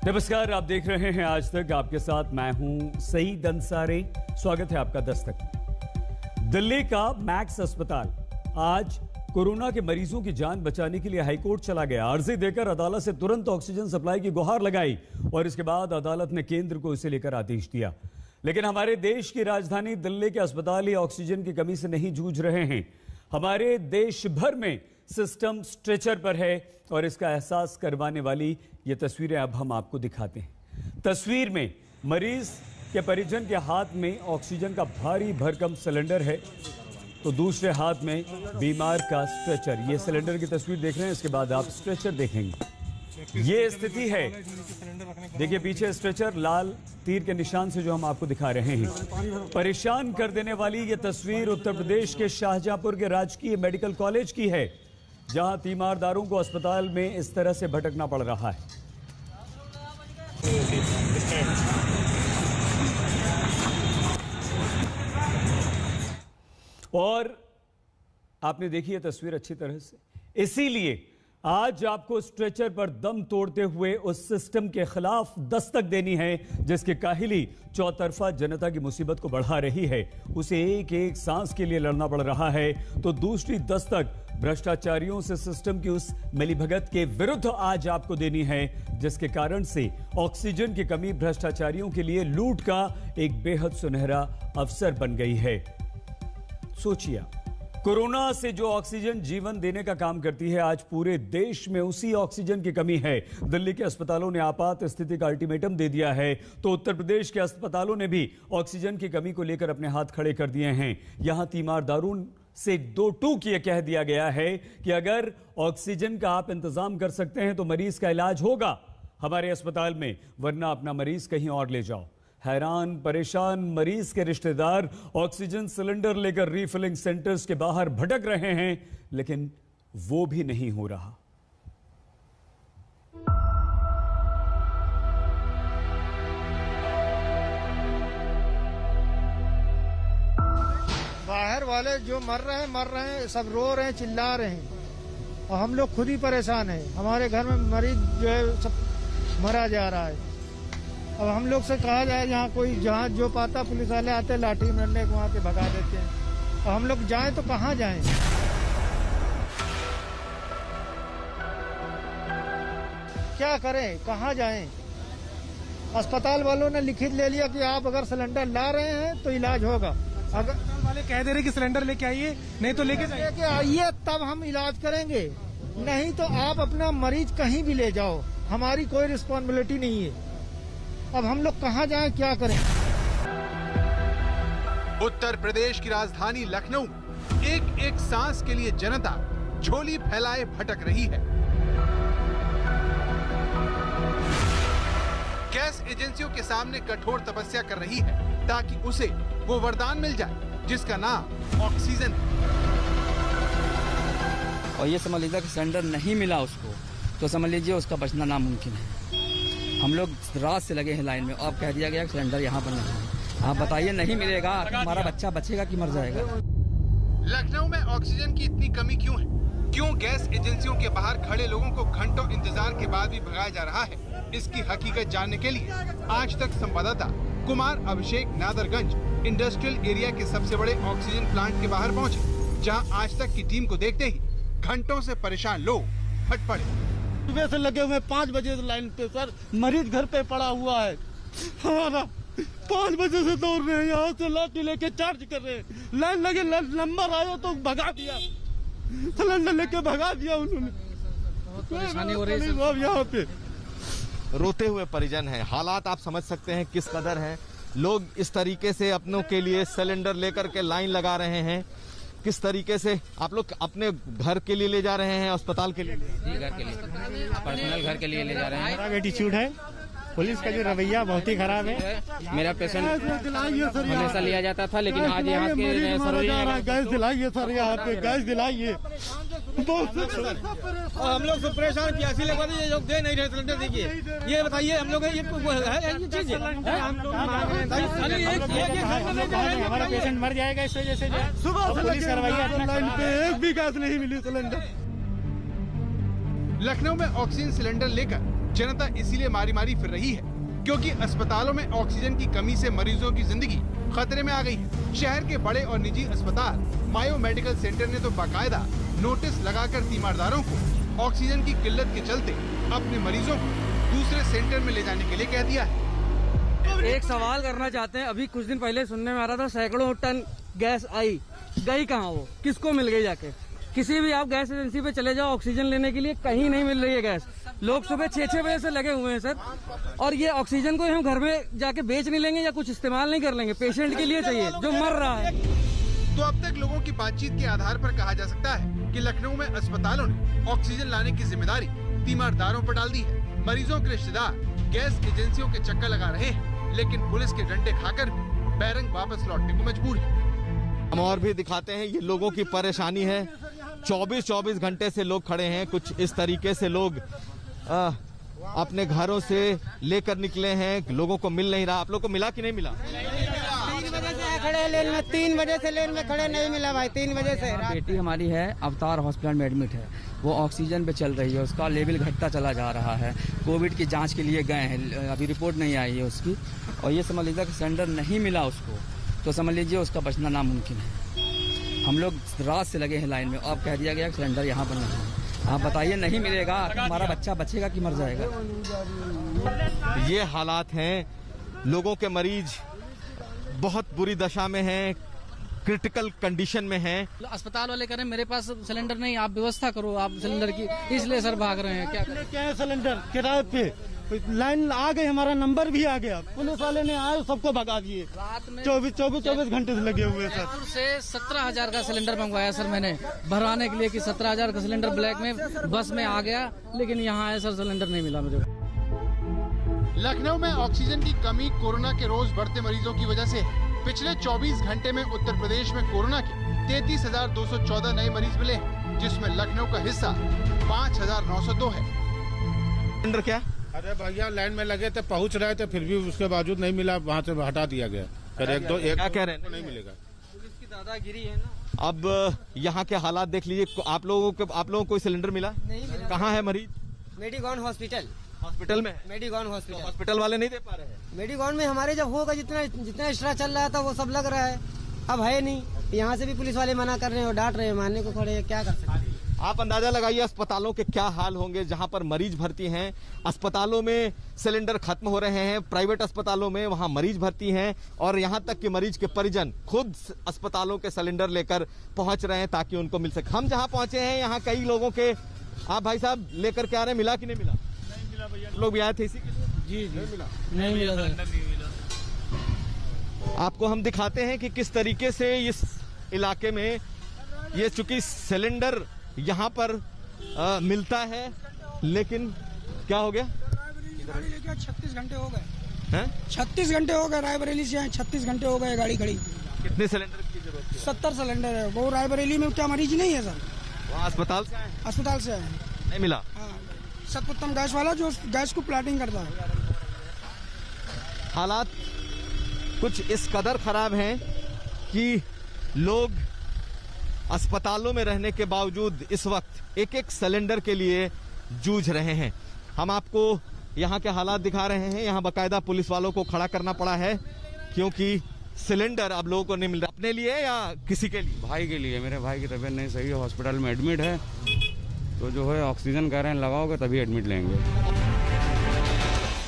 नमस्कार, आप देख रहे हैं आज तक। आपके साथ मैं हूं सईद अंसारी। स्वागत है आपका दस्तक। दिल्ली का मैक्स अस्पताल आज कोरोना के मरीजों की जान बचाने के लिए हाईकोर्ट चला गया। अर्जी देकर अदालत से तुरंत ऑक्सीजन सप्लाई की गुहार लगाई और इसके बाद अदालत ने केंद्र को इसे लेकर आदेश दिया। लेकिन हमारे देश की राजधानी दिल्ली के अस्पताल ही ऑक्सीजन की कमी से नहीं जूझ रहे हैं। हमारे देश भर में सिस्टम स्ट्रेचर पर है और इसका एहसास करवाने वाली ये तस्वीरें अब हम आपको दिखाते हैं। तस्वीर में मरीज के परिजन के हाथ में ऑक्सीजन का भारी भरकम सिलेंडर है तो दूसरे हाथ में बीमार का स्ट्रेचर। ये सिलेंडर की तस्वीर देख रहे हैं, इसके बाद आप स्ट्रेचर देखेंगे। ये स्थिति है, देखिए पीछे स्ट्रेचर लाल तीर के निशान से जो हम आपको दिखा रहे हैं। परेशान कर देने वाली ये तस्वीर उत्तर प्रदेश के शाहजहांपुर के राजकीय मेडिकल कॉलेज की है, जहां तीमारदारों को अस्पताल में इस तरह से भटकना पड़ रहा है। और आपने देखी है तस्वीर अच्छी तरह से, इसीलिए आज आपको स्ट्रेचर पर दम तोड़ते हुए उस सिस्टम के खिलाफ दस्तक देनी है जिसकी काहिली चौतरफा जनता की मुसीबत को बढ़ा रही है। उसे एक एक सांस के लिए लड़ना पड़ रहा है, तो दूसरी दस्तक भ्रष्टाचारियों से सिस्टम की उस मिलीभगत के विरुद्ध आज आपको देनी है, जिसके कारण से ऑक्सीजन की कमी भ्रष्टाचारियों के लिए लूट का एक बेहद सुनहरा अवसर बन गई है। सोचिए, कोरोना से जो ऑक्सीजन जीवन देने का काम करती है, आज पूरे देश में उसी ऑक्सीजन की कमी है। दिल्ली के अस्पतालों ने आपात स्थिति का अल्टीमेटम दे दिया है, तो उत्तर प्रदेश के अस्पतालों ने भी ऑक्सीजन की कमी को लेकर अपने हाथ खड़े कर दिए हैं। यहां तीमारदारों से दो टूक ये कह दिया गया है कि अगर ऑक्सीजन का आप इंतजाम कर सकते हैं तो मरीज का इलाज होगा हमारे अस्पताल में, वरना अपना मरीज कहीं और ले जाओ। हैरान परेशान मरीज के रिश्तेदार ऑक्सीजन सिलेंडर लेकर रीफिलिंग सेंटर्स के बाहर भटक रहे हैं, लेकिन वो भी नहीं हो रहा। बाहर वाले जो मर रहे हैं, सब रो रहे हैं, चिल्ला रहे हैं और हम लोग खुद ही परेशान हैं। हमारे घर में मरीज जो है सब मरा जा रहा है। अब हम लोग से कहा जाए, जहाँ जो पाता पुलिस वाले आते लाठी डंडे को वहाँ पे भगा देते हैं। और हम लोग जाएं तो कहाँ जाएं? क्या करें, कहाँ जाएं? अस्पताल वालों ने लिखित ले लिया कि आप अगर सिलेंडर ला रहे हैं तो इलाज होगा। अगर वाले कह दे रहे कि सिलेंडर लेके आइए, नहीं तो लेके आइए तब हम इलाज करेंगे, नहीं तो आप अपना मरीज कहीं भी ले जाओ, हमारी कोई रिस्पॉन्सिबिलिटी नहीं है। अब हम लोग कहाँ जाएं, क्या करें? उत्तर प्रदेश की राजधानी लखनऊ एक एक सांस के लिए जनता झोली फैलाए भटक रही है। गैस एजेंसियों के सामने कठोर तपस्या कर रही है ताकि उसे वो वरदान मिल जाए जिसका नाम ऑक्सीजन है। और ये समझ लीजिए कि सिलेंडर नहीं मिला उसको, तो समझ लीजिए उसका बचना नामुमकिन है। हम लोग रात से लगे हैं लाइन में, अब कह दिया गया कि सिलेंडर यहाँ पर नहीं है। आप बताइए, नहीं मिलेगा, हमारा बच्चा बचेगा कि मर जाएगा? लखनऊ में ऑक्सीजन की इतनी कमी क्यों है? क्यों गैस एजेंसियों के बाहर खड़े लोगों को घंटों इंतजार के बाद भी भगाया जा रहा है? इसकी हकीकत जानने के लिए आज तक संवाददाता कुमार अभिषेक नादरगंज इंडस्ट्रियल एरिया के सबसे बड़े ऑक्सीजन प्लांट के बाहर पहुँचे, जहाँ आज तक की टीम को देखते ही घंटों से परेशान लोग फट पड़े। सुबह से लगे हुए 5 बजे लाइन पे सर, मरीज घर पे पड़ा हुआ है। हमारा 5 बजे से दौड़ रहे हैं, यहाँ से लाठी लेके चार्ज कर रहे हैं। लाइन लगे, नंबर आया तो भगा दिया, सिलेंडर लेके भगा दिया उन्होंने। परेशानी हो रही है अब यहाँ पे रोते हुए परिजन हैं। हालात आप समझ सकते हैं किस कदर हैं। लोग इस तरीके से अपनों के लिए सिलेंडर लेकर के लाइन लगा रहे हैं। किस तरीके से आप लोग अपने घर के लिए ले जा रहे हैं, अस्पताल के लिए? घर के लिए, पर्सनल घर के लिए ले जा रहे हैं। खराब एटीट्यूड है, पुलिस का जो रवैया बहुत ही खराब है। मेरा पेशेंट हमेशा लिया जाता था, लेकिन आज यहाँ के गैस दिलाइए सर, यहाँ पे गैस दिलाइए। और हम लोग परेशान प्यासी लगा ये लोग दे नहीं रहे सिलेंडर। देखिए ये बताइए, हम लोग ये चीज हमारा पेशेंट मर जाएगा इस वजह से। सुबह पुलिस रवैया, लाइन पे एक भी गैस नहीं मिली सिलेंडर। लखनऊ में ऑक्सीजन सिलेंडर लेकर जनता इसीलिए मारी मारी फिर रही है क्योंकि अस्पतालों में ऑक्सीजन की कमी से मरीजों की जिंदगी खतरे में आ गई है। शहर के बड़े और निजी अस्पताल मायो मेडिकल सेंटर ने तो बाकायदा नोटिस लगाकर तीमारदारों को ऑक्सीजन की किल्लत के चलते अपने मरीजों को दूसरे सेंटर में ले जाने के लिए कह दिया है। एक सवाल करना चाहते हैं। अभी कुछ दिन पहले सुनने में आ रहा था सैकड़ों टन गैस आई, गई कहाँ वो, किसको मिल गई? जाके किसी भी आप गैस एजेंसी पे चले जाओ ऑक्सीजन लेने के लिए, कहीं नहीं मिल रही है गैस। लोग सुबह 6-6 बजे से लगे हुए हैं सर, और ये ऑक्सीजन को हम घर में जाके बेच नहीं लेंगे या कुछ इस्तेमाल नहीं कर लेंगे, पेशेंट के लिए चाहिए जो मर रहा है। तो अब तक लोगों की बातचीत के आधार पर कहा जा सकता है कि लखनऊ में अस्पतालों ने ऑक्सीजन लाने की जिम्मेदारी तीमारदारों पर डाल दी है। मरीजों के रिश्तेदार गैस एजेंसियों के चक्कर लगा रहे हैं, लेकिन पुलिस के डंडे खाकर भी बैरंग वापस लौटने को मजबूर है। हम और भी दिखाते हैं, ये लोगों की परेशानी है। 24-24 घंटे से लोग खड़े हैं। कुछ इस तरीके से लोग अपने घरों से लेकर निकले हैं, लोगों को मिल नहीं रहा। आप लोग को मिला कि नहीं मिला? 3 बजे से खड़े लेन में, 3 बजे से लेन में खड़े, नहीं मिला भाई 3 बजे से। बेटी हमारी है अवतार हॉस्पिटल में एडमिट है, वो ऑक्सीजन पे चल रही है, उसका लेवल घटता चला जा रहा है। कोविड की जांच के लिए गए हैं, अभी रिपोर्ट नहीं आई है उसकी, और ये समझ लीजिए कि सिलेंडर नहीं मिला उसको, तो समझ लीजिए उसका बचना नामुमकिन है। हम लोग रात से लगे हैं लाइन में, अब कह दिया गया कि सिलेंडर यहाँ पर नहीं है। आप बताइए नहीं मिलेगा, हमारा बच्चा बचेगा कि मर जाएगा? ये हालात हैं, लोगों के मरीज बहुत बुरी दशा में हैं, क्रिटिकल कंडीशन में हैं। अस्पताल वाले कह रहे हैं मेरे पास सिलेंडर नहीं, आप व्यवस्था करो आप सिलेंडर की, इसलिए सर भाग रहे हैं। क्या है सिलेंडर किराए पे, लाइन आ गई, हमारा नंबर भी आ गया, पुलिस वाले ने आए सबको भगा दिए। रात में 24 घंटे से लगे हुए सर। जयपुर से 17,000 का सिलेंडर मंगवाया सर मैंने भरवाने के लिए कि 17,000 का सिलेंडर ब्लैक में बस में आ गया, लेकिन यहाँ आया सर सिलेंडर नहीं मिला मुझे। लखनऊ में ऑक्सीजन की कमी कोरोना के रोज बढ़ते मरीजों की वजह से है। पिछले 24 घंटे में उत्तर प्रदेश में कोरोना के 33,214 नए मरीज मिले हैं, जिसमें लखनऊ का हिस्सा 5,902 है। सिलेंडर क्या? अरे भैया लाइन में लगे थे, पहुंच रहे थे, फिर भी उसके बावजूद नहीं मिला, वहाँ से हटा दिया गया। फिर एक क्या कह रहे हैं? नहीं मिलेगा। पुलिस की दादागिरी है ना। अब यहाँ के हालात देख लीजिए। आप लोगों को सिलेंडर मिला? नहीं मिला। कहाँ है मरीज? मेडिगॉन हॉस्पिटल। हॉस्पिटल में? मेडिगॉन हॉस्पिटल। हॉस्पिटल वाले नहीं दे पा रहे हैं? मेडिगॉन में हमारे जब होगा जितना एक्स्ट्रा चल रहा था वो सब लग रहा है, अब है नहीं। यहाँ से भी पुलिस वाले मना कर रहे हैं और डांट रहे हैं, मानने को खड़े हैं, क्या कर सकते हैं। आप अंदाजा लगाइए अस्पतालों के क्या हाल होंगे जहां पर मरीज भर्ती हैं। अस्पतालों में सिलेंडर खत्म हो रहे हैं, प्राइवेट अस्पतालों में वहां मरीज भर्ती हैं, और यहां तक कि मरीज के परिजन खुद अस्पतालों के सिलेंडर लेकर पहुंच रहे हैं ताकि उनको मिल सके। हम जहां पहुंचे हैं यहाँ कई लोगों के, आप भाई साहब लेकर के आ रहे हैं, मिला कि नहीं मिला? नहीं मिला भैया। लोग भी आए थे इसी के लिए? जी नहीं मिला। आपको हम दिखाते हैं कि किस तरीके से इस इलाके में ये चूंकि सिलेंडर यहाँ पर मिलता है, लेकिन क्या हो गया? गाड़ी लेके 36 घंटे हो गए हैं? 36 घंटे हो गए, रायबरेली से आए 36 घंटे हो गए गाड़ी खड़ी। कितने सिलेंडर की जरूरत है? 70 सिलेंडर है। वो रायबरेली में क्या मरीज नहीं है सर? वहाँ अस्पताल से आए? अस्पताल से आए। नहीं मिला? हाँ, सतपुत्तम गैस वाला जो गैस को प्लाटिंग करता है। हालात कुछ इस कदर खराब हैं कि लोग अस्पतालों में रहने के बावजूद इस वक्त एक एक सिलेंडर के लिए जूझ रहे हैं। हम आपको यहाँ के हालात दिखा रहे हैं। यहाँ बाकायदा पुलिस वालों को खड़ा करना पड़ा है क्योंकि सिलेंडर अब लोगों को नहीं मिल रहा। अपने लिए या किसी के लिए? भाई के लिए। मेरे भाई की तबीयत नहीं सही है, हॉस्पिटल में एडमिट है, तो जो है ऑक्सीजन कह रहे हैं लगाओगे तभी एडमिट लेंगे।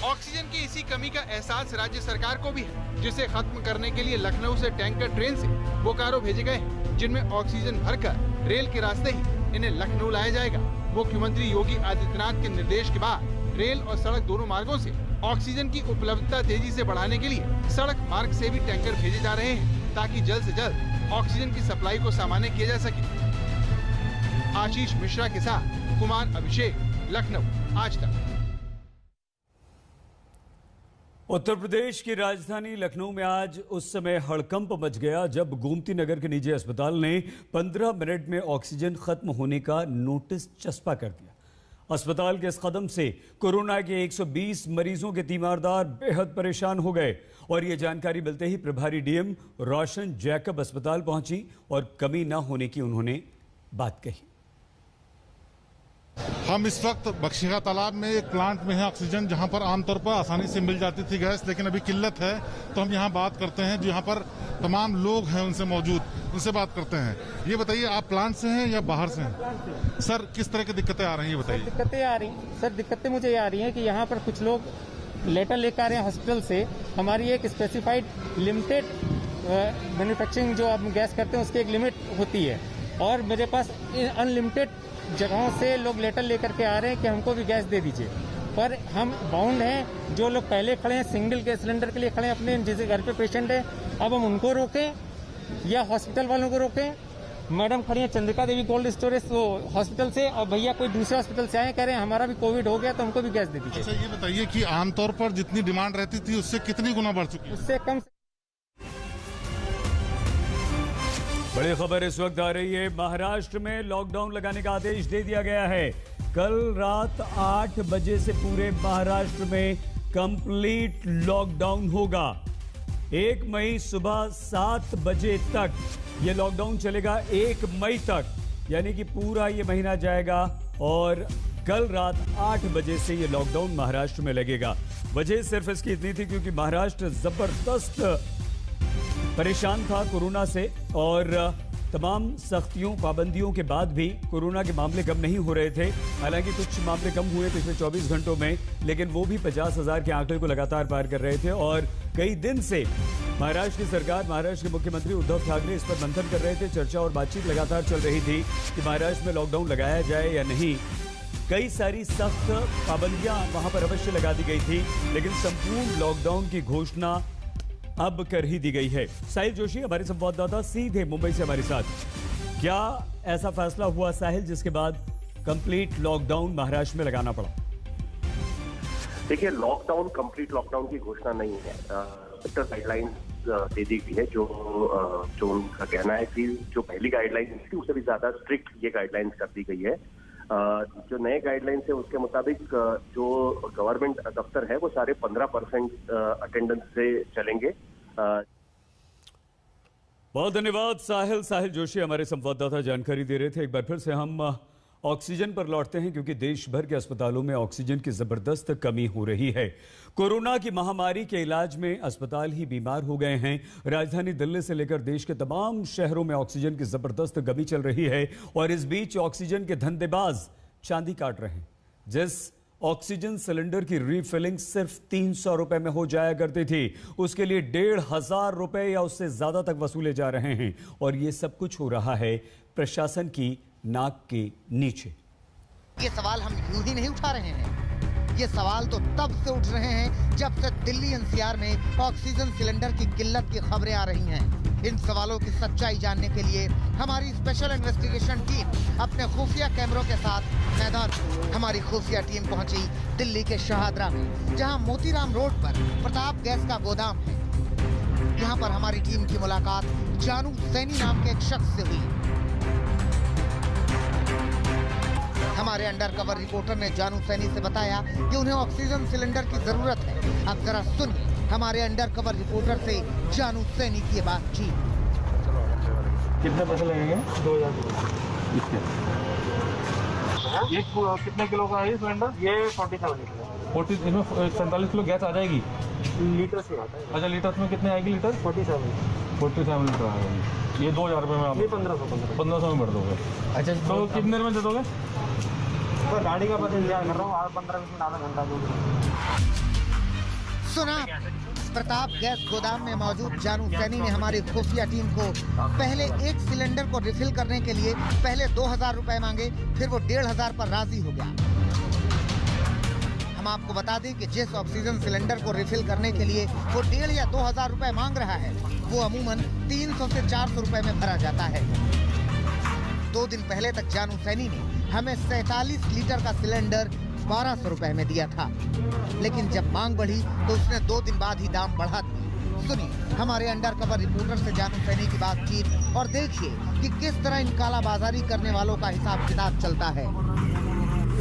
ऑक्सीजन की इसी कमी का एहसास राज्य सरकार को भी है, जिसे खत्म करने के लिए लखनऊ से टैंकर ट्रेन से बोकारो भेजे गए हैं, जिनमें ऑक्सीजन भरकर रेल के रास्ते ही इन्हें लखनऊ लाया जाएगा। मुख्यमंत्री योगी आदित्यनाथ के निर्देश के बाद रेल और सड़क दोनों मार्गों से ऑक्सीजन की उपलब्धता तेजी से बढ़ाने के लिए सड़क मार्ग से भी टैंकर भेजे जा रहे हैं, ताकि जल्द से जल्द ऑक्सीजन की सप्लाई को सामान्य किया जा सके। आशीष मिश्रा के साथ कुमार अभिषेक, लखनऊ, आज तक। उत्तर प्रदेश की राजधानी लखनऊ में आज उस समय हड़कंप मच गया जब गोमती नगर के निजी अस्पताल ने 15 मिनट में ऑक्सीजन खत्म होने का नोटिस चस्पा कर दिया। अस्पताल के इस कदम से कोरोना के 120 मरीजों के तीमारदार बेहद परेशान हो गए और ये जानकारी मिलते ही प्रभारी डीएम रोशन जैकब अस्पताल पहुंची और कमी न होने की उन्होंने बात कही। हम इस वक्त बख्शिका तालाब में एक प्लांट में है ऑक्सीजन, जहां पर आमतौर पर आसानी से मिल जाती थी गैस, लेकिन अभी किल्लत है। तो हम यहां बात करते हैं जो यहाँ पर तमाम लोग हैं उनसे मौजूद, उनसे बात करते हैं। ये बताइए, आप प्लांट से हैं या बाहर से हैं? सर, किस तरह की दिक्कतें आ रही हैं, बताइए। दिक्कतें आ रही सर, दिक्कतें मुझे ये आ रही हैं कि यहाँ पर कुछ लोग लेटर लेकर आ रहे हैं हॉस्पिटल से। हमारी एक स्पेसिफाइड लिमिटेड मैन्युफैक्चरिंग जो आप गैस करते हैं उसकी एक लिमिट होती है, और मेरे पास अनलिमिटेड जगहों से लोग लेटर लेकर के आ रहे हैं कि हमको भी गैस दे दीजिए, पर हम बाउंड हैं। जो लोग पहले खड़े हैं सिंगल गैस सिलेंडर के लिए खड़े हैं अपने जैसे घर पे पेशेंट है, अब हम उनको रोकें या हॉस्पिटल वालों को रोकें? मैडम खड़ी है Chandrika Devi cold storage hospital से, और भैया कोई दूसरे हॉस्पिटल से आए, कह रहे हैं हमारा भी कोविड हो गया तो हमको भी गैस दे दीजिए। अच्छा, ये बताइए कि आमतौर पर जितनी डिमांड रहती थी उससे कितनी गुना बढ़ चुकी है? उससे कम। बड़ी खबर इस वक्त आ रही है, महाराष्ट्र में लॉकडाउन लगाने का आदेश दे दिया गया है। कल रात 8 बजे से पूरे महाराष्ट्र में कंप्लीट लॉकडाउन होगा। 1 मई सुबह 7 बजे तक ये लॉकडाउन चलेगा, 1 मई तक, यानी कि पूरा ये महीना जाएगा। और कल रात 8 बजे से ये लॉकडाउन महाराष्ट्र में लगेगा। वजह सिर्फ इसकी इतनी थी क्योंकि महाराष्ट्र जबरदस्त परेशान था कोरोना से, और तमाम सख्तियों पाबंदियों के बाद भी कोरोना के मामले कम नहीं हो रहे थे। हालांकि कुछ मामले कम हुए पिछले 24 घंटों में, लेकिन वो भी 50,000 के आंकड़े को लगातार पार कर रहे थे। और कई दिन से महाराष्ट्र की सरकार, महाराष्ट्र के मुख्यमंत्री उद्धव ठाकरे इस पर मंथन कर रहे थे। चर्चा और बातचीत लगातार चल रही थी कि महाराष्ट्र में लॉकडाउन लगाया जाए या नहीं। कई सारी सख्त पाबंदियां वहां पर अवश्य लगा दी गई थी, लेकिन संपूर्ण लॉकडाउन की घोषणा अब कर ही दी गई है। साहिल जोशी हमारे संवाददाता सीधे मुंबई से हमारे साथ। क्या ऐसा फैसला हुआ साहिल जिसके बाद कंप्लीट लॉकडाउन महाराष्ट्र में लगाना पड़ा? देखिए, लॉकडाउन कंप्लीट लॉकडाउन की घोषणा नहीं है। सेक्टर गाइडलाइंस दे दी गई है। जो उनका कहना है कि जो पहली गाइडलाइन थी उससे भी ज्यादा स्ट्रिक्ट ये गाइडलाइंस कर दी गई है। जो नए गाइडलाइंस है उसके मुताबिक जो गवर्नमेंट दफ्तर है वो सारे 15% अटेंडेंस से चलेंगे। बहुत धन्यवाद साहिल जोशी हमारे संवाददाता जानकारी दे रहे थे। एक बार फिर से हम ऑक्सीजन पर लौटते हैं, क्योंकि देश भर के अस्पतालों में ऑक्सीजन की जबरदस्त कमी हो रही है। कोरोना की महामारी के इलाज में अस्पताल ही बीमार हो गए हैं। राजधानी दिल्ली से लेकर देश के तमाम शहरों में ऑक्सीजन की जबरदस्त कमी चल रही है, और इस बीच ऑक्सीजन के धंधेबाज चांदी काट रहे हैं। जिस ऑक्सीजन सिलेंडर की रीफिलिंग सिर्फ 300 रुपए में हो जाया करती थी, उसके लिए 1,500 रुपए या उससे ज्यादा तक वसूले जा रहे हैं। और ये सब कुछ हो रहा है प्रशासन की नाक के नीचे। ये सवाल हम यूं ही नहीं उठा रहे हैं, ये सवाल तो तब से उठ रहे हैं जब से दिल्ली एनसीआर में ऑक्सीजन सिलेंडर की किल्लत की खबरें आ रही हैं। इन सवालों की सच्चाई जानने के लिए हमारी स्पेशल इन्वेस्टिगेशन टीम अपने खुफिया कैमरों के साथ मैदान में। हमारी खुफिया टीम पहुंची दिल्ली के शहादरा में, जहां मोतीराम रोड पर प्रताप गैस का गोदाम है। यहाँ पर हमारी टीम की मुलाकात जानू सैनी नाम के एक शख्स से हुई। हमारे अंडर कवर रिपोर्टर ने जानू सैनी से बताया कि उन्हें ऑक्सीजन सिलेंडर की जरूरत है। अब जरा सुनिए हमारे अंडर कवर रिपोर्टर से जानू सैनी की बातचीत। कितने पैसे लगेंगे? 2,000। ये कितने किलो का है सिलेंडर? ये 47 किलो। इसमें 47 किलो गैस आ जाएगी? लीटर से आता है। अच्छा, लीटर में कितने आएगी? लीटर 47 लीटर आएगी। ये 2,000 रुपये में आप? ये 1500 में भर दोगे। अच्छा, तो कितने देर में दे दोगे? तो गाड़ी का बस इंतजार कर रहा हूँ, 15-20 मिनट, आधा घंटा। सुना, प्रताप गैस गोदाम में मौजूद जानू सैनी ने हमारी खुफिया टीम को पहले एक सिलेंडर को रिफिल करने के लिए पहले 2,000 रुपए मांगे, फिर वो 1,500 पर राजी हो गया। हम आपको बता दें कि जिस ऑक्सीजन सिलेंडर को रिफिल करने के लिए वो 1,500 या 2,000 रुपए मांग रहा है, वो अमूमन 300 से 400 रुपए में भरा जाता है। 2 दिन पहले तक जानू सैनी ने हमें 47 लीटर का सिलेंडर 1,200 रुपए में दिया था, लेकिन जब मांग बढ़ी तो उसने 2 दिन बाद ही दाम बढ़ा दिए। सुनिए हमारे अंडर कवर रिपोर्टर से जानू सैनी की बातचीत और देखिए कि किस तरह इन कालाबाजारी करने वालों का हिसाब किताब चलता है।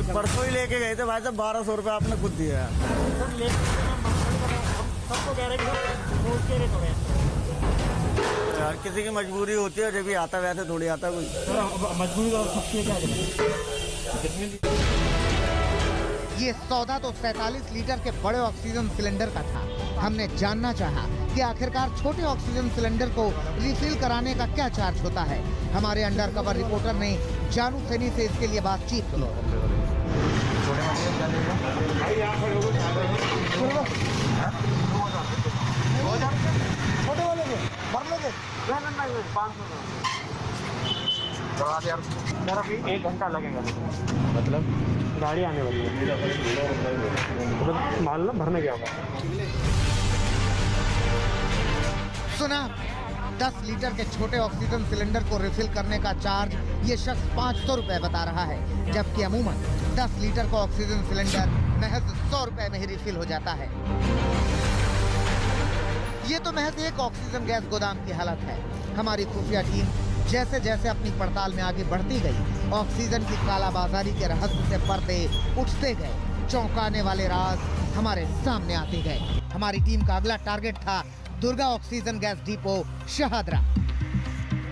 परसों ही लेके गए थे भाई साहब, 1,200 रुपए आपने खुद दिया है। यार किसी की मजबूरी होती है, जब भी आता वैसे थोड़ी आता कोई। मजबूरी तो सबकी क्या ये सौदा तो 47 लीटर के बड़े ऑक्सीजन सिलेंडर का था। हमने जानना चाहा कि आखिरकार छोटे ऑक्सीजन सिलेंडर को रिफिल कराने का क्या चार्ज होता है। हमारे अंडर कवर रिपोर्टर ने जानू सैनी से इसके लिए बातचीत की। छोटे वाले के भर लेंगे 500 यार अभी 1 घंटा लगेगा। मतलब गाड़ी आने वाली है, माल ना भरने गया होगा। सुना, 10 लीटर के छोटे ऑक्सीजन सिलेंडर को रिफिल करने का चार्ज ये शख्स 500 रुपए बता रहा है, जबकि अमूमन 10 लीटर का ऑक्सीजन सिलेंडर महज 100 रुपए में ही रिफिल हो जाता है। ये तो महज एक ऑक्सीजन गैस गोदाम की हालत है। हमारी खुफिया टीम जैसे जैसे अपनी पड़ताल में आगे बढ़ती गई, ऑक्सीजन की कालाबाजारी के रहस्य से पर्दे उठते गए। चौंकाने वाले राज हमारे सामने आते गए। हमारी टीम का अगला टारगेट था Durga oxygen gas depot Shahdara.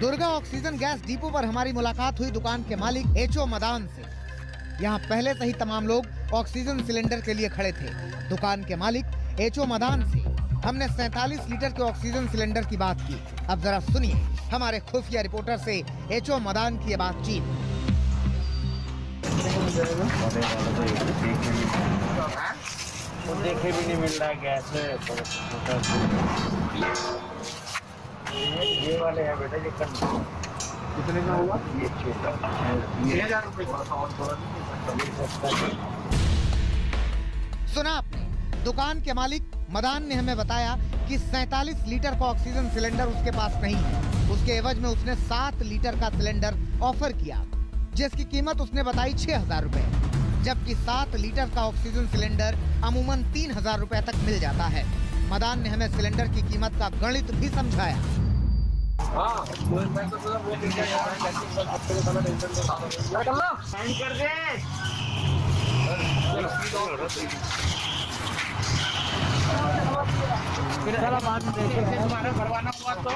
Durga oxygen gas depot पर हमारी मुलाकात हुई दुकान के मालिक एचओ मदान से। यहाँ पहले से ही तमाम लोग ऑक्सीजन सिलेंडर के लिए खड़े थे। दुकान के मालिक एचओ मदान से हमने 47 लीटर के ऑक्सीजन सिलेंडर की बात की। अब जरा सुनिए हमारे खुफिया रिपोर्टर से एचओ मदान की बातचीत। देखे भी नहीं मिल रहा है गैस ये वाले है बेटा। ये कितने का हुआ? ये 6,000 रुपये। सुना आपने, दुकान के मालिक मदान ने हमें बताया कि 47 लीटर का ऑक्सीजन सिलेंडर उसके पास नहीं है। उसके एवज में उसने 7 लीटर का सिलेंडर ऑफर किया, जिसकी कीमत उसने बताई 6,000 रुपए, जबकि 7 लीटर का ऑक्सीजन सिलेंडर अमूमन 3,000 रुपए तक मिल जाता है। मदान ने हमें सिलेंडर की कीमत का गणित भी समझाया। भरवाना हुआ तो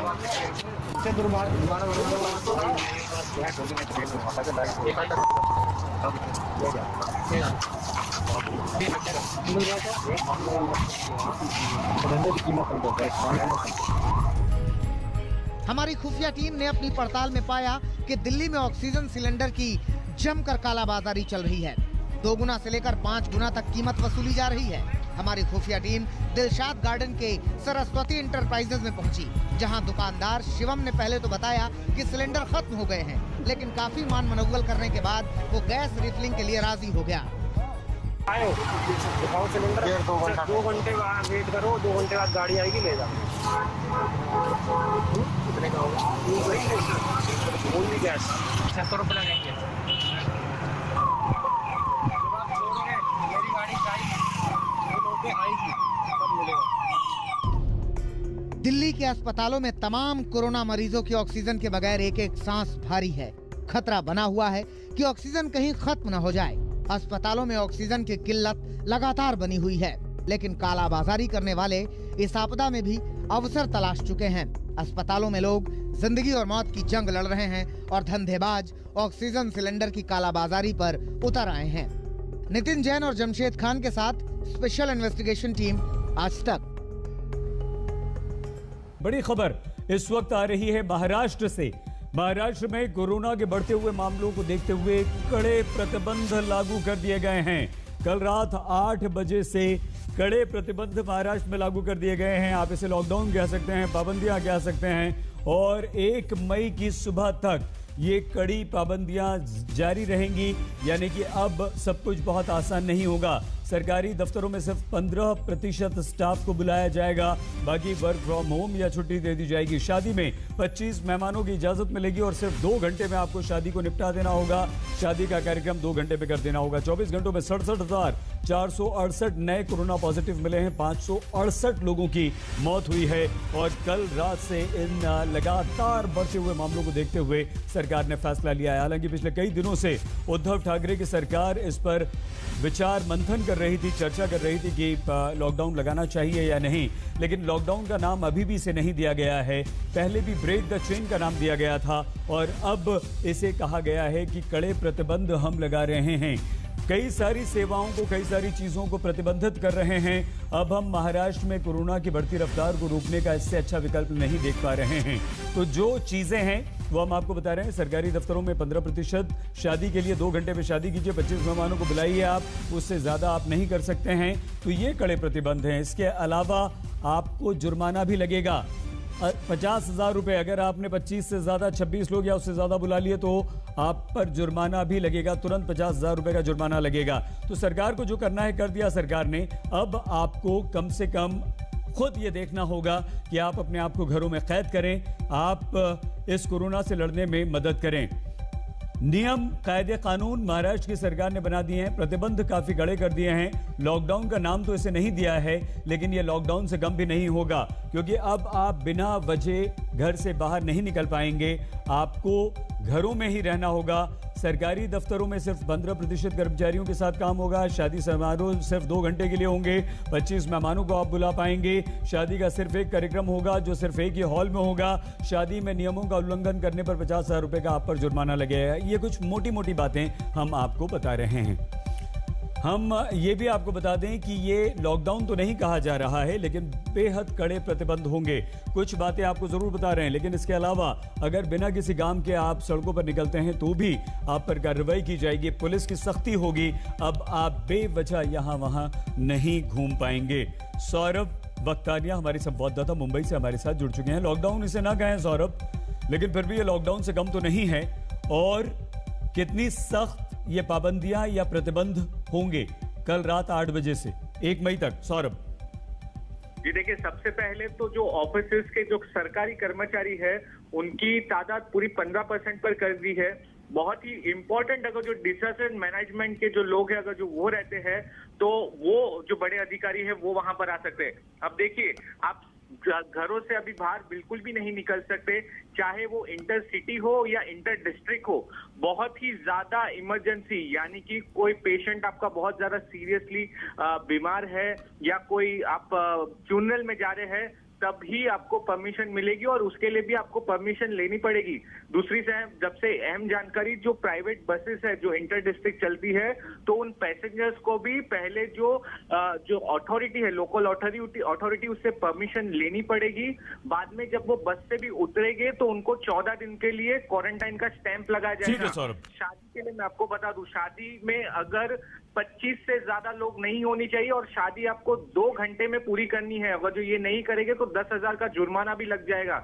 हमारी खुफिया टीम ने अपनी पड़ताल में पाया कि दिल्ली में ऑक्सीजन सिलेंडर की जमकर कालाबाजारी चल रही है। 2 गुना से लेकर 5 गुना तक कीमत वसूली जा रही है। हमारी खुफिया टीम दिलशाद गार्डन के सरस्वती इंटरप्राइजेज में पहुंची, जहां दुकानदार शिवम ने पहले तो बताया कि सिलेंडर खत्म हो गए हैं, लेकिन काफी मान मनौवल करने के बाद वो गैस रिफिलिंग के लिए राजी हो गया। आयो दिखाओ सिलेंडर। 2 घंटे वेट करो, 2 घंटे बाद गाड़ी आएगी, ले जाओ। कितने का होगा? ओनली गैस 600 रुपये लगेंगे। मेरी गाड़ी आएगी तब मिलेगा। दिल्ली के अस्पतालों में तमाम कोरोना मरीजों की ऑक्सीजन के बगैर एक एक सांस भारी है। खतरा बना हुआ है कि ऑक्सीजन कहीं खत्म न हो जाए। अस्पतालों में ऑक्सीजन की किल्लत लगातार बनी हुई है, लेकिन कालाबाजारी करने वाले इस आपदा में भी अवसर तलाश चुके हैं। अस्पतालों में लोग जिंदगी और मौत की जंग लड़ रहे हैं और धंधेबाज ऑक्सीजन सिलेंडर की कालाबाजारी पर उतर आए हैं। नितिन जैन और जमशेद खान के साथ स्पेशल इन्वेस्टिगेशन टीम, आज तक। बड़ी खबर इस वक्त आ रही है महाराष्ट्र से। महाराष्ट्र में कोरोना के बढ़ते हुए मामलों को देखते हुए कड़े प्रतिबंध लागू कर दिए गए हैं। कल रात 8 बजे से कड़े प्रतिबंध महाराष्ट्र में लागू कर दिए गए हैं। आप इसे लॉकडाउन कह सकते हैं, पाबंदियां कह सकते हैं। और 1 मई की सुबह तक ये कड़ी पाबंदियां जारी रहेंगी, यानी कि अब सब कुछ बहुत आसान नहीं होगा। सरकारी दफ्तरों में सिर्फ 15% स्टाफ को बुलाया जाएगा, बाकी वर्क फ्रॉम होम या छुट्टी दे दी जाएगी। शादी में 25 मेहमानों की इजाजत मिलेगी और सिर्फ 2 घंटे में आपको शादी को निपटा देना होगा। शादी का कार्यक्रम 2 घंटे में कर देना होगा। 24 घंटों में 67,468 नए कोरोना पॉजिटिव मिले हैं। 568 लोगों की मौत हुई है। और कल रात से इन लगातार बढ़ते हुए मामलों को देखते हुए सरकार ने फैसला लिया है। हालांकि पिछले कई दिनों से उद्धव ठाकरे की सरकार इस पर विचार मंथन कर रही थी, चर्चा कर रही थी कि लॉकडाउन लगाना चाहिए या नहीं, लेकिन लॉकडाउन का नाम अभी भी इसे नहीं दिया गया है। पहले भी ब्रेक द चेन का नाम दिया गया था और अब इसे कहा गया है कि कड़े प्रतिबंध हम लगा रहे हैं। कई सारी सेवाओं को, कई सारी चीज़ों को प्रतिबंधित कर रहे हैं। अब हम महाराष्ट्र में कोरोना की बढ़ती रफ्तार को रोकने का इससे अच्छा विकल्प नहीं देख पा रहे हैं। तो जो चीज़ें हैं वो हम आपको बता रहे हैं। सरकारी दफ्तरों में 15%, शादी के लिए 2 घंटे में शादी कीजिए, 25 मेहमानों को बुलाइए आप, उससे ज़्यादा आप नहीं कर सकते हैं। तो ये कड़े प्रतिबंध हैं। इसके अलावा आपको जुर्माना भी लगेगा 50,000 रुपये। अगर आपने 25 से ज़्यादा 26 लोग या उससे ज़्यादा बुला लिए तो आप पर जुर्माना भी लगेगा, तुरंत 50,000 रुपये का जुर्माना लगेगा। तो सरकार को जो करना है कर दिया सरकार ने। अब आपको कम से कम खुद ये देखना होगा कि आप अपने आप को घरों में कैद करें, आप इस कोरोना से लड़ने में मदद करें। नियम, कायदे कानून महाराष्ट्र की सरकार ने बना दिए हैं, प्रतिबंध काफी कड़े कर दिए हैं। लॉकडाउन का नाम तो इसे नहीं दिया है, लेकिन यह लॉकडाउन से कम भी नहीं होगा, क्योंकि अब आप बिना वजह घर से बाहर नहीं निकल पाएंगे। आपको घरों में ही रहना होगा। सरकारी दफ्तरों में सिर्फ 15% कर्मचारियों के साथ काम होगा। शादी समारोह सिर्फ 2 घंटे के लिए होंगे। 25 मेहमानों को आप बुला पाएंगे। शादी का सिर्फ एक कार्यक्रम होगा जो सिर्फ एक ही हॉल में होगा। शादी में नियमों का उल्लंघन करने पर 50,000 रुपये का आप पर जुर्माना लगेगा। ये कुछ मोटी मोटी बातें हम आपको बता रहे हैं। हम ये भी आपको बता दें कि ये लॉकडाउन तो नहीं कहा जा रहा है, लेकिन बेहद कड़े प्रतिबंध होंगे। कुछ बातें आपको जरूर बता रहे हैं, लेकिन इसके अलावा अगर बिना किसी काम के आप सड़कों पर निकलते हैं तो भी आप पर कार्रवाई की जाएगी, पुलिस की सख्ती होगी। अब आप बेवजह यहां वहां नहीं घूम पाएंगे। सौरभ वक्तानिया हमारे संवाददाता मुंबई से हमारे साथ जुड़ चुके हैं। लॉकडाउन इसे ना कहें सौरभ, लेकिन फिर भी ये लॉकडाउन से कम तो नहीं है। और कितनी सख्त ये पाबंदियां या प्रतिबंध होंगे कल रात 8 बजे से 1 मई तक? सौरभ जी देखिए, सबसे पहले तो जो ऑफिसेस के जो सरकारी कर्मचारी है उनकी तादाद पूरी 15% पर कर दी है। बहुत ही इंपॉर्टेंट, अगर जो डिजास्टर मैनेजमेंट के जो लोग हैं अगर जो वो रहते हैं तो वो जो बड़े अधिकारी है वो वहां पर आ सकते हैं। अब देखिए, आप घरों से अभी बाहर बिल्कुल भी नहीं निकल सकते, चाहे वो इंटर सिटी हो या इंटर डिस्ट्रिक्ट हो। बहुत ही ज्यादा इमरजेंसी, यानी कि कोई पेशेंट आपका बहुत ज्यादा सीरियसली बीमार है या कोई आप फ्यूनरल में जा रहे हैं, तभी आपको परमिशन मिलेगी और उसके लिए भी आपको परमिशन लेनी पड़ेगी। दूसरी से जब से अहम जानकारी, जो प्राइवेट बसेस है जो इंटर डिस्ट्रिक्ट चलती है, तो उन पैसेंजर्स को भी पहले जो अथॉरिटी है, लोकल अथॉरिटी उससे परमिशन लेनी पड़ेगी। बाद में जब वो बस से भी उतरेंगे तो उनको 14 दिन के लिए क्वारंटाइन का स्टैंप लगाया जाएगा। शादी के लिए मैं आपको बता दूं, शादी में अगर 25 से ज्यादा लोग नहीं होनी चाहिए और शादी आपको 2 घंटे में पूरी करनी है। अगर जो ये नहीं करेंगे तो 10,000 का जुर्माना भी लग जाएगा।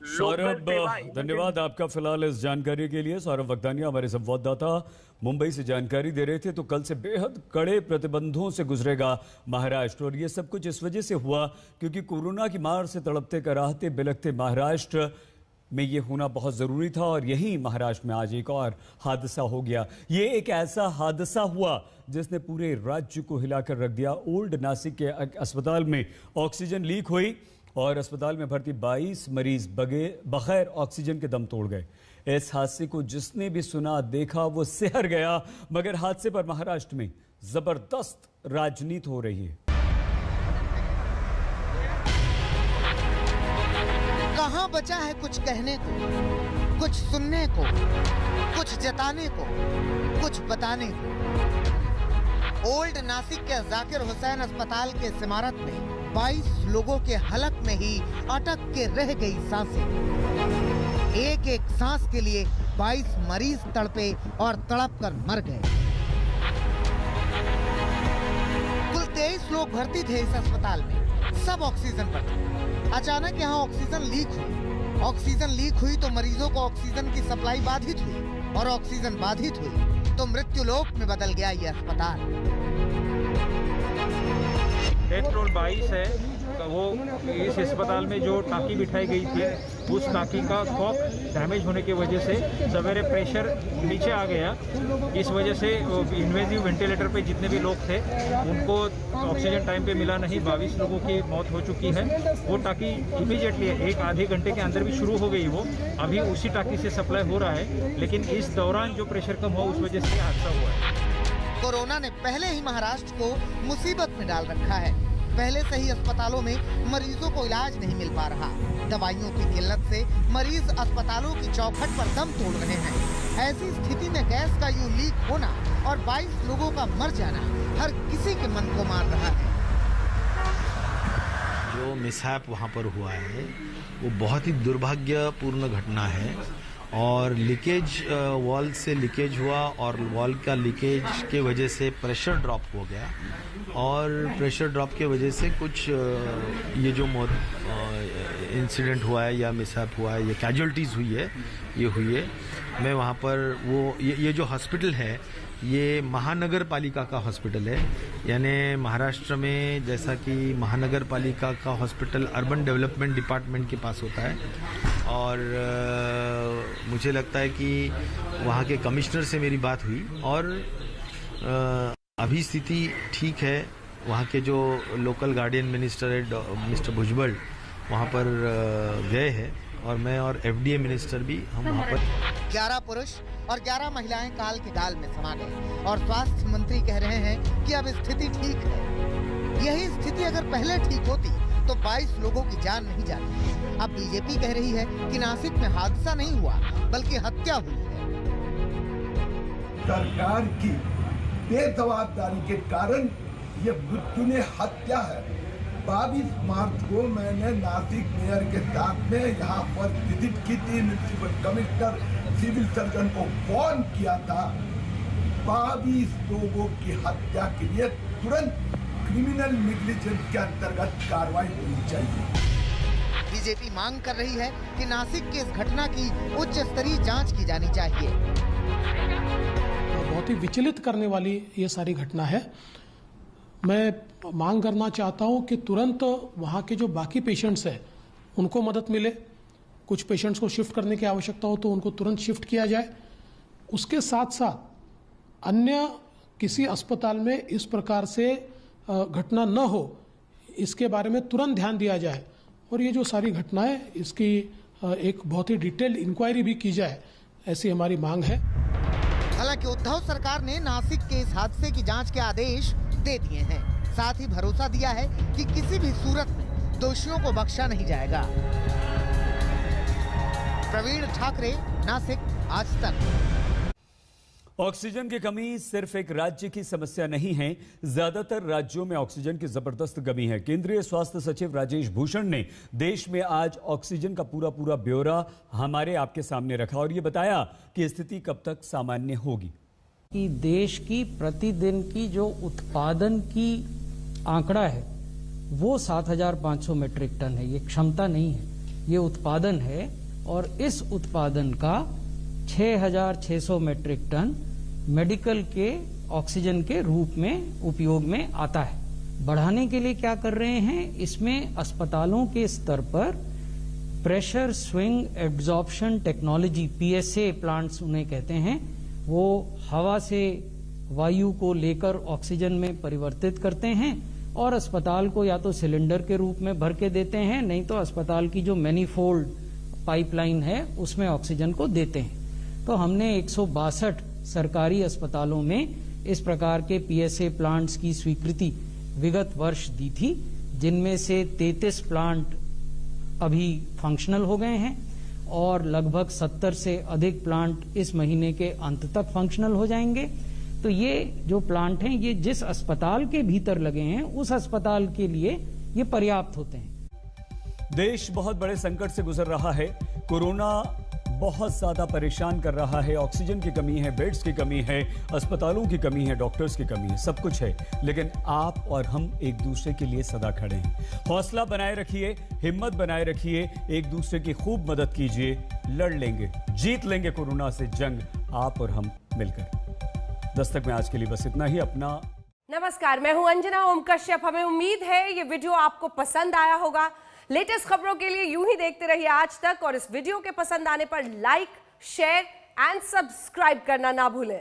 सौरभ, धन्यवाद आपका फिलहाल इस जानकारी के लिए। सौरभ वक्तानिया हमारे संवाददाता मुंबई से जानकारी दे रहे थे। तो कल से बेहद कड़े प्रतिबंधों से गुजरेगा महाराष्ट्र, और ये सब कुछ इस वजह से हुआ क्योंकि कोरोना की मार से तड़पते कराहते बिलखते महाराष्ट्र में ये होना बहुत ज़रूरी था। और यही महाराष्ट्र में आज एक और हादसा हो गया। ये एक ऐसा हादसा हुआ जिसने पूरे राज्य को हिलाकर रख दिया। ओल्ड नासिक के अस्पताल में ऑक्सीजन लीक हुई और अस्पताल में भर्ती 22 मरीज बगैर ऑक्सीजन के दम तोड़ गए। इस हादसे को जिसने भी सुना देखा वो सिहर गया। मगर हादसे पर महाराष्ट्र में जबरदस्त राजनीति हो रही है। कहां बचा है कुछ कहने को, कुछ सुनने को, कुछ जताने को, कुछ बताने को। ओल्ड नासिक के जाकिर हुसैन अस्पताल के इस इमारत में 22 लोगों के हलक में ही अटक के रह गई सांसें। एक एक सांस के लिए 22 मरीज तड़पे और तड़प कर मर गए। कुल 23 लोग भर्ती थे इस अस्पताल में, सब ऑक्सीजन पर थे। अचानक यहाँ ऑक्सीजन लीक हुई। ऑक्सीजन लीक हुई तो मरीजों को ऑक्सीजन की सप्लाई बाधित हुई और ऑक्सीजन बाधित हुई तो मृत्यु लोक में बदल गया ये अस्पताल। डेथ टोल 22 है। वो इस अस्पताल में जो टाँकी बिठाई गई थी उस टाँकी का कॉक डैमेज होने की वजह से सवेरे प्रेशर नीचे आ गया। इस वजह से इन्वेजिव वेंटिलेटर पे जितने भी लोग थे उनको ऑक्सीजन टाइम पे मिला नहीं। 22 लोगों की मौत हो चुकी है। वो टाँकी इमीडिएटली 1-आधे घंटे के अंदर भी शुरू हो गई। वो अभी उसी टाँकी से सप्लाई हो रहा है, लेकिन इस दौरान जो प्रेशर कम हुआ उस वजह से हादसा हुआ है। कोरोना ने पहले ही महाराष्ट्र को मुसीबत में डाल रखा है। पहले से ही अस्पतालों में मरीजों को इलाज नहीं मिल पा रहा। दवाइयों की किल्लत से मरीज अस्पतालों की चौखट पर दम तोड़ रहे हैं। ऐसी स्थिति में गैस का यूं लीक होना और 22 लोगों का मर जाना हर किसी के मन को मार रहा है। जो मिसहैप वहाँ पर हुआ है वो बहुत ही दुर्भाग्यपूर्ण घटना है और लीकेज वॉल से लीकेज हुआ और वॉल का लीकेज के वजह से प्रेशर ड्रॉप हो गया और प्रेशर ड्रॉप के वजह से कुछ ये जो इंसिडेंट हुआ है या मिसहैप हुआ है, ये कैजुअल्टीज़ हुई है, ये हुई है। मैं वहाँ पर वो ये जो हॉस्पिटल है ये महानगर पालिका का हॉस्पिटल है, यानी महाराष्ट्र में जैसा कि महानगर पालिका का हॉस्पिटल अर्बन डेवलपमेंट डिपार्टमेंट के पास होता है और मुझे लगता है कि वहाँ के कमिश्नर से मेरी बात हुई और अभी स्थिति ठीक है। वहाँ के जो लोकल गार्डियन मिनिस्टर है मिस्टर भुजबल वहाँ पर गए हैं और मैं और एफडीए मिनिस्टर भी हम वहाँ पर 11 पुरुष और 11 महिलाएं काल के गाल में समा गए और स्वास्थ्य मंत्री कह रहे हैं कि अब स्थिति ठीक है। यही स्थिति अगर पहले ठीक होती तो 22 लोगों की जान नहीं जाती। अब बीजेपी कह रही है कि नासिक में हादसा नहीं हुआ बल्कि हत्या हुई है। सरकार की बेजवाबदारी के कारण ये मृत्यु ने हत्या है। 22 मार्च को मैंने नासिक मेयर के साथ में यहाँ पर विजिट की थी। म्युनिसिपल कमिश्नर सिविल सर्जन को फोन किया था। 22 लोगों की हत्या के लिए तुरंत क्रिमिनल नेग्लिजेंस के अंतर्गत कार्रवाई होनी चाहिए। बीजेपी मांग कर रही है कि नासिक की इस घटना की उच्च स्तरीय जांच की जानी चाहिए। बहुत ही विचलित करने वाली ये सारी घटना है। मैं मांग करना चाहता हूं कि तुरंत वहां के जो बाकी पेशेंट्स हैं उनको मदद मिले। कुछ पेशेंट्स को शिफ्ट करने की आवश्यकता हो तो उनको तुरंत शिफ्ट किया जाए। उसके साथ साथ अन्य किसी अस्पताल में इस प्रकार से घटना न हो, इसके बारे में तुरंत ध्यान दिया जाए और ये जो सारी घटनाएं इसकी एक बहुत ही डिटेल्ड इंक्वायरी भी की जाए, ऐसी हमारी मांग है। हालांकि उद्धव सरकार ने नासिक के इस हादसे की जांच के आदेश दे दिए हैं। साथ ही भरोसा दिया है कि किसी भी सूरत में दोषियों को बख्शा नहीं जाएगा। प्रवीण ठाकरे, नासिक, आज तक। ऑक्सीजन की कमी सिर्फ एक राज्य की समस्या नहीं है, ज्यादातर राज्यों में ऑक्सीजन की जबरदस्त कमी है। केंद्रीय स्वास्थ्य सचिव राजेश भूषण ने देश में आज ऑक्सीजन का पूरा ब्यौरा हमारे आपके सामने रखा और ये बताया कि स्थिति कब तक सामान्य होगी। कि देश की प्रतिदिन की जो उत्पादन की आंकड़ा है वो 7,500 मीट्रिक टन है। ये क्षमता नहीं है, ये उत्पादन है और इस उत्पादन का 6,600 मीट्रिक टन मेडिकल के ऑक्सीजन के रूप में उपयोग में आता है। बढ़ाने के लिए क्या कर रहे हैं, इसमें अस्पतालों के स्तर पर pressure swing absorption technology PSA plants उन्हें कहते हैं, वो हवा से वायु को लेकर ऑक्सीजन में परिवर्तित करते हैं और अस्पताल को या तो सिलेंडर के रूप में भर के देते हैं, नहीं तो अस्पताल की जो मैनीफोल्ड पाइपलाइन है उसमें ऑक्सीजन को देते हैं। तो हमने 162 सरकारी अस्पतालों में इस प्रकार के PSA प्लांट्स की स्वीकृति विगत वर्ष दी थी, जिनमें से 33 प्लांट अभी फंक्शनल हो गए हैं और लगभग 70 से अधिक प्लांट इस महीने के अंत तक फंक्शनल हो जाएंगे। तो ये जो प्लांट हैं ये जिस अस्पताल के भीतर लगे हैं उस अस्पताल के लिए ये पर्याप्त होते हैं। देश बहुत बड़े संकट से गुजर रहा है। कोरोना बहुत ज्यादा परेशान कर रहा है। ऑक्सीजन की कमी है, बेड्स की कमी है, अस्पतालों की कमी है, डॉक्टर्स की कमी है, सब कुछ है। लेकिन आप और हम एक दूसरे के लिए सदा खड़े हैं। हौसला बनाए रखिए, हिम्मत बनाए रखिए, एक दूसरे की खूब मदद कीजिए। लड़ लेंगे, जीत लेंगे कोरोना से जंग, आप और हम मिलकर। दस्तक में आज के लिए बस इतना ही। अपना नमस्कार, मैं हूं अंजना ओम कश्यप। हमें उम्मीद है ये वीडियो आपको पसंद आया होगा। लेटेस्ट खबरों के लिए यूं ही देखते रहिए आज तक और इस वीडियो के पसंद आने पर लाइक, शेयर एंड सब्सक्राइब करना ना भूलें।